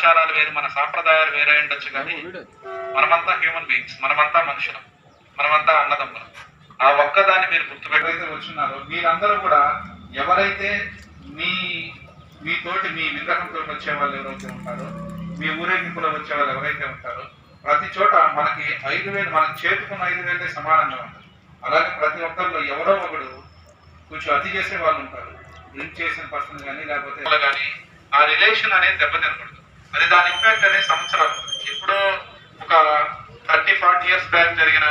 ఆచారాలు వేరు, మన సాంప్రదాయాలు వేరే ఉండొచ్చు, కానీ మనమంతా హ్యూమన్ బీయింగ్స్, మనమంతా మనుషులం, మనమంతా అన్నదమ్ములం. ఆ ఒక్కదాన్ని మీరు గుర్తుపెట్టయితే వచ్చున్నారో మీరందరూ కూడా ఎవరైతే మీ మీతోటి మీ విగ్రహంతో వచ్చే వాళ్ళు ఎవరైతే ఉంటారో, మీ ఊరేగింపులో వచ్చే వాళ్ళు ఎవరైతే ఉంటారో, ప్రతి చోట మనకి 5,000 మనం చేతుకున్న 5,000 సమానంగా ఉంటుంది. అలాగే ప్రతి ఒక్కరిలో ఎవరో ఒకడు కొంచెం అతి చేసే వాళ్ళు ఉంటారు. డ్రింక్ చేసిన పర్సన్ కానీ లేకపోతే కానీ ఆ రిలేషన్ అనేది దెబ్బతినకూడదు. అది దాని ఇంపాక్ట్ అనేది సంవత్సరాలు ఉంటుంది. ఎప్పుడో ఒక 30-40 years బ్యాక్ జరిగిన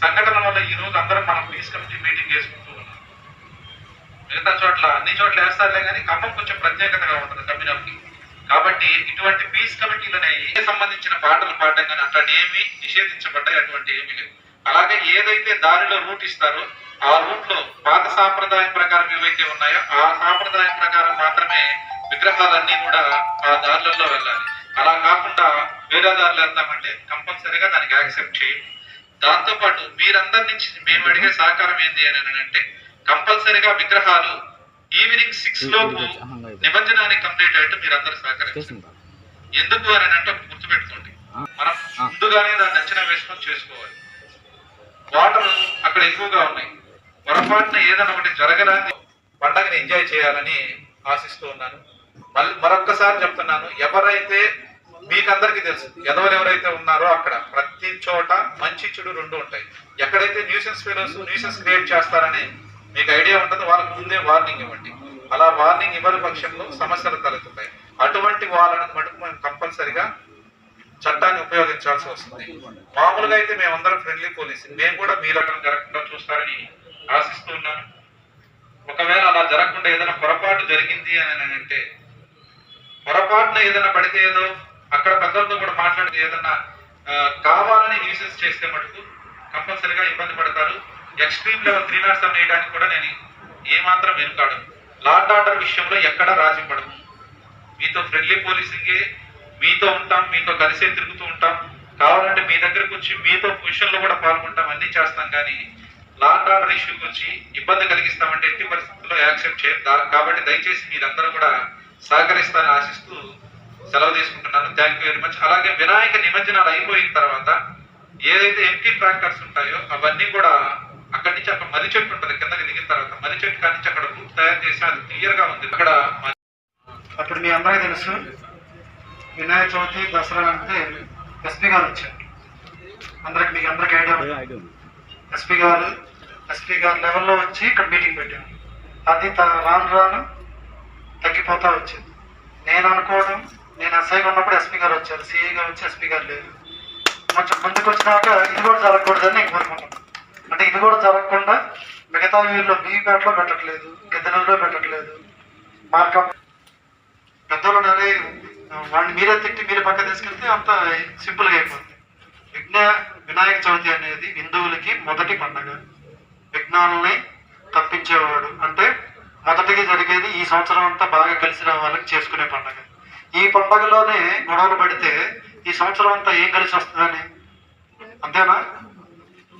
సంఘటన వల్ల ఈ రోజు అందరం మనం పీస్ కమిటీ మీటింగ్ చేసుకుంటూ ఉన్నాం. మిగతా చోట్ల అన్ని చోట్ల వేస్తారులే, కానీ ఖమ్మం కొంచెం ప్రత్యేకతగా ఉంటుంది కమ్యూనిటీ. కాబట్టి ఇటువంటి పీస్ కమిటీలనే సంబంధించిన పాటలు పాడడం కానీ అట్లాంటి ఏమీ నిషేధించబడ్డాయి, అటువంటి ఏమీ లేదు. అలాగే ఏదైతే దారిలో రూట్ ఇస్తారో ఆ రూట్ లో పాత సాంప్రదాయం ప్రకారం ఏవైతే ఉన్నాయో ఆ సాంప్రదాయం ప్రకారం మాత్రమే విగ్రహాలన్నీ కూడా ఆ దారులలో వెళ్ళాలి. అలా కాకుండా వేరే దారులు వెళ్తామంటే కంపల్సరీగా దానికి యాక్సెప్ట్ చేయండి. దాంతో పాటు మీరందరి నుంచి మేము అడిగే సహకారం ఏంటి అని అంటే, కంపల్సరీగా విగ్రహాలు ఈవినింగ్ 6 లోపు నిమజ్జనానికి కంప్లీట్ అయ్యేట్టు మీరందరూ సహకరించాలి. ఎందుకు అని అంటే గుర్తుపెట్టుకోండి, మనం ముందుగానే దాన్ని అంచనా వేసుకొని చేసుకోవాలి. వాటర్ అక్కడ ఎక్కువగా ఉన్నాయి, పొరపాటున ఏదైనా ఒకటి జరగడానికి పండగని ఎంజాయ్ చేయాలని ఆశిస్తూ ఉన్నాను. మరొక్కసారి చెప్తున్నాను, ఎవరైతే మీకందరికీ తెలుసు ఎవరైతే ఉన్నారో అక్కడ ప్రతి చోట మంచి చెడు రెండు ఉంటాయి. ఎక్కడైతే న్యూసెన్స్ ఫెలోస్ న్యూసెన్స్ క్రియేట్ చేస్తారని మీకు ఐడియా ఉంటుందో వాళ్ళకి ముందే వార్నింగ్ ఇవ్వండి. అలా వార్నింగ్ ఇవ్వని పక్షంలో సమస్యలు తలెత్తుతాయి. అటువంటి వాళ్ళని మటుకు మేము కంపల్సరిగా చట్టాన్ని ఉపయోగించాల్సి వస్తుంది. మామూలుగా అయితే మేమందరం ఫ్రెండ్లీ పోలీసు, మేము కూడా మీ రకం జరగకుండా చూస్తారని ఆశిస్తూ ఉన్నాను. ఒకవేళ అలా జరగకుండా ఏదైనా పొరపాటు జరిగింది అని అంటే, పొరపాటున ఏదైనా పడితే ఏదో అక్కడ పెద్దలతో కూడా మాట్లాడితే ఏదన్నా కావాలని న్యూసెన్స్ చేస్తే మటుకు కంపల్సరిగా ఇబ్బంది పడతారు. ఎక్స్ట్రీమ్ లెవెల్ 307 వేయడానికి కూడా నేను ఏమాత్రం వెనుకాడు. లా అండ్ ఆర్డర్ విషయంలో ఎక్కడా రాజీ పడము. మీతో ఫ్రెండ్లీ పోలీసింగే, మీతో ఉంటాం, మీతో కలిసే తిరుగుతూ ఉంటాం. కావాలంటే మీ దగ్గరకు వచ్చి మీతో విషయంలో కూడా పాల్గొంటాం, అన్ని చేస్తాం. కానీ లా అండ్ ఆర్డర్ ఇష్యూకి వచ్చి ఇబ్బంది కలిగిస్తామంటే ఎట్టి పరిస్థితుల్లో యాక్సెప్ట్ చేయరు. కాబట్టి దయచేసి మీరందరూ కూడా సహకరిస్తారని ఆశిస్తూ సెలవు తీసుకుంటున్నాను. Thank you very much. అలాగే వినాయక నిమజ్జనాలు అయిపోయిన తర్వాత ఏదైతే ఎంటీ ట్రాక్టర్స్ ఉంటాయో అవన్నీ కూడా అక్కడి నుంచి అక్కడ మర్రి చెట్టు ఉంటుంది, కిందకి దిగిన తర్వాత మర్రి చెట్టు కాడి నుంచి అక్కడ రూట్ తయారు చేసి అది క్లియర్ గా ఉంది. అక్కడ అప్పుడు మీ అందరికీ తెలుసు, వినాయక చవితి దసరా అంటే ఎస్పీ గారు వచ్చారు. మీకు అందరికి ఐడియా. ఎస్పీ గారు లెవెల్లో వచ్చి ఇక్కడ మీటింగ్ పెట్టాను. అది రాను తగ్గిపోతా వచ్చింది. నేను అనుకోవడం, నేను ఎస్ఐగా ఉన్నప్పుడు ఎస్పీ గారు వచ్చారు, సిఐ గారు వచ్చి ఎస్పీ గారు లేదు. కొంచెం ముందుకు వచ్చినాక ఇది కూడా జరగకూడదని నేను కోరుకుంటున్నాను. అంటే ఇది కూడా జరగకుండా మిగతా వీళ్ళు బీపేటలో పెట్టట్లేదు, గిద్దెలలో పెట్టట్లేదు, మార్కం పెద్దలు వాడిని మీరే తిట్టి మీరే పక్క తీసుకెళ్తే అంత సింపుల్గా అయిపోతుంది. వినాయక చవితి అనేది హిందువులకి మొదటి పండుగ. విఘ్నాలని తప్పించేవాడు అంటే మొదటిగా జరిగేది ఈ సంవత్సరం అంతా బాగా కలిసి రావాలని చేసుకునే పండుగ. ఈ పండుగలోనే గొడవలు పడితే ఈ సంవత్సరం అంతా ఏం కలిసి వస్తుందని, అంతేనా?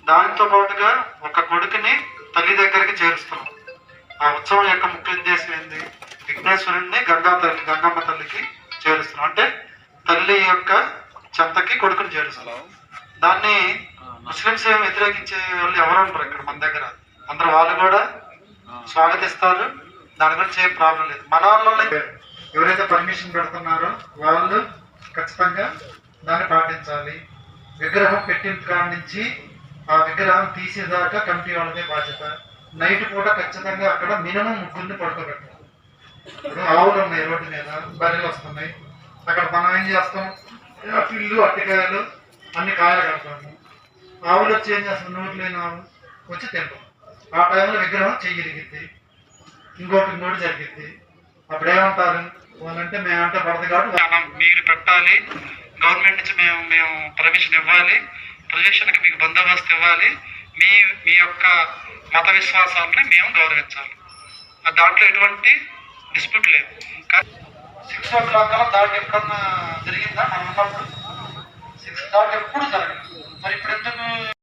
దానితో పాటుగా ఒక కొడుకుని తల్లి దగ్గరికి చేరుస్తున్నాం. ఆ ఉత్సవం యొక్క ముఖ్య ఉద్దేశం ఏంది? విఘ్నేశ్వరుణ్ణి గంగమ్మ తల్లికి చేరుస్తున్నాం. అంటే తల్లి యొక్క చెంతకి కొడుకుని చేరుస్తున్నాం. దాన్ని ముస్లింస్ ఏమి వ్యతిరేకించే వాళ్ళు ఎవరు ఉంటారు ఇక్కడ మన దగ్గర? అందరూ వాళ్ళు కూడా స్వాగతిస్తారు. దాని గురించి ఏం ప్రాబ్లం లేదు. మన వాళ్ళని ఎవరైతే పర్మిషన్ పెడుతున్నారో వాళ్ళు ఖచ్చితంగా దాన్ని పాటించాలి. విగ్రహం పెట్టిన కాడి నుంచి ఆ విగ్రహం తీసేదాకా కమిటీ వాళ్ళదే బాధ్యత. నైట్ పూట ఖచ్చితంగా అక్కడ మినిమం 3 పడుకోబెట్టాలి. ఇప్పుడు ఆవులు ఉన్నాయి రోడ్డు మీద, బర్రెలు వస్తున్నాయి. అక్కడ మనం ఏం చేస్తాం? పిల్లు అట్టికాయలు అన్ని కాయలు కడతాము. ఆవులు వచ్చి ఏం చేస్తాం? నోటు లేని ఆవు వచ్చి తింటాం. ఆ టైంలో విగ్రహం చెయ్యిరిగిద్ది, ఇంకోటి జరిగిద్ది. అప్పుడు ఏమంటారు వాళ్ళంటే? మేమంటే పడదు కాబట్టి మీరు పెట్టాలి, గవర్నమెంట్ నుంచి మేము పర్మిషన్ ఇవ్వాలి, ప్రొజెక్షన్కి మీకు బందోబస్తు ఇవ్వాలి, మీ యొక్క మత విశ్వాసాలని మేము గౌరవించాలి. దాంట్లో ఎటువంటి డిస్ప్యూట్ లేదు. 6 o'clock దాటి ఎప్పుడన్నా జరిగిందా? మనం ఉన్నప్పుడు 6 దాటి ఎప్పుడు జరగదు. మరి ఇప్పుడు